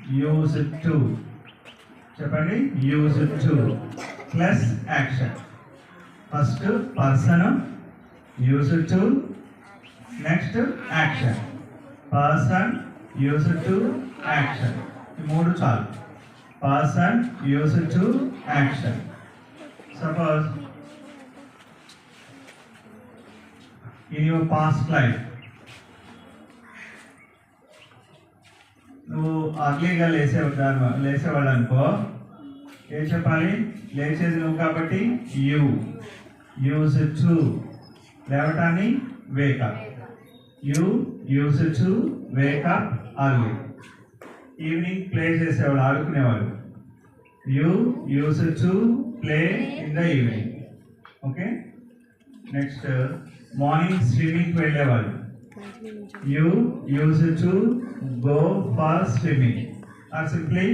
used to. చెప్పండి, used to plus action. First person, used to, next action. Person, used to, action. ఈ మూడు చాలు. Person, used to, action. Suppose in your past life నువ్వు అర్లీగా లేచేవాడు అనుకో, ఏం చెప్పాలి? లేచేది నువ్వు కాబట్టి యూ యూజ్ టు, లేవటాన్ని wake up. You use to wake up early. Evening play చేసేవాడు, ఆడుకునేవాడు. You use to play in the evening. Okay. Next morning స్విమ్మింగ్కి వెళ్ళేవాళ్ళు. You use to go for swimming or simply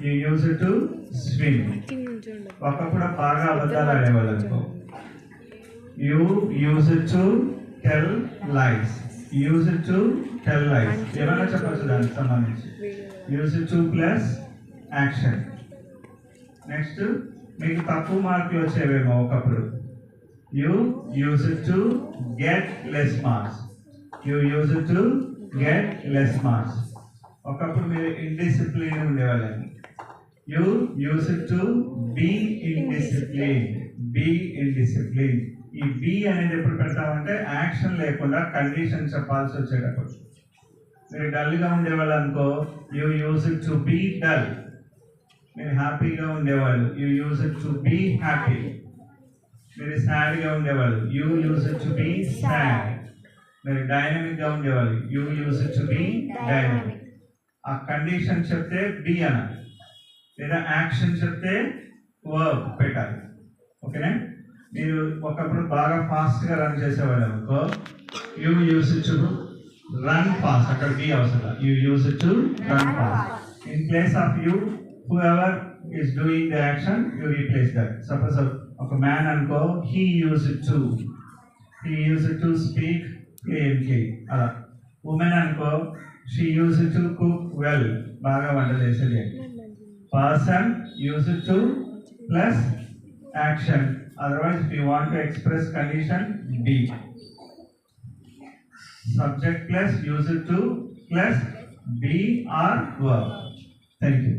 you use it to swim. ఒకప్పుడు బాగా అబద్ధాలు ఆడేవాళ్ళు అనుకో. You use it to tell lies. Use it to tell lies. ఏమైనా చెప్పచ్చు దానికి సంబంధించి. Use it to plus action. Next మీకు తక్కువ మార్కులు వచ్చేవేమో ఒకప్పుడు. You use it to get less marks. You use it to get less marks. ఒకప్పుడు మీరు ఇండిసిప్లిన్ ఉండేవాళ్ళని. You use to be indiscipline. Be indiscipline. ఈ బీ అనేది ఎప్పుడు పెడతామంటే యాక్షన్ లేకుండా కండిషన్ చెప్పాల్సి వచ్చేటప్పుడు. మీరు డల్గా ఉండేవాళ్ళు అనుకో, you use to be dull. మీరు హ్యాపీగా ఉండేవాళ్ళు, you use to be happy. మీరు సాడ్గా ఉండేవాళ్ళు, you use to be sad. మీరు డైనమిక్గా ఉండేవాళ్ళు, you use to be dynamic. ఆ కండిషన్ చెప్తే బి అనాలి, లేదా యాక్షన్ చెప్తే వర్బ్ పెట్టాలి. ఓకేనా? మీరు ఒకప్పుడు బాగా ఫాస్ట్గా రన్ చేసేవాళ్ళు అనుకో, you use to run fast. అక్కడ బి అవసరం. You use to run fast. In place of you, who ever is doing the action, you replace that. Suppose ఒక మ్యాన్ అనుకో, he use to speak clearly. అలా. Women అనుకో, she used to cook well. బాగా వంట చేసేది. Person used to plus action. Otherwise, if you want to express condition, be. Subject plus used to plus be or verb. Thank you.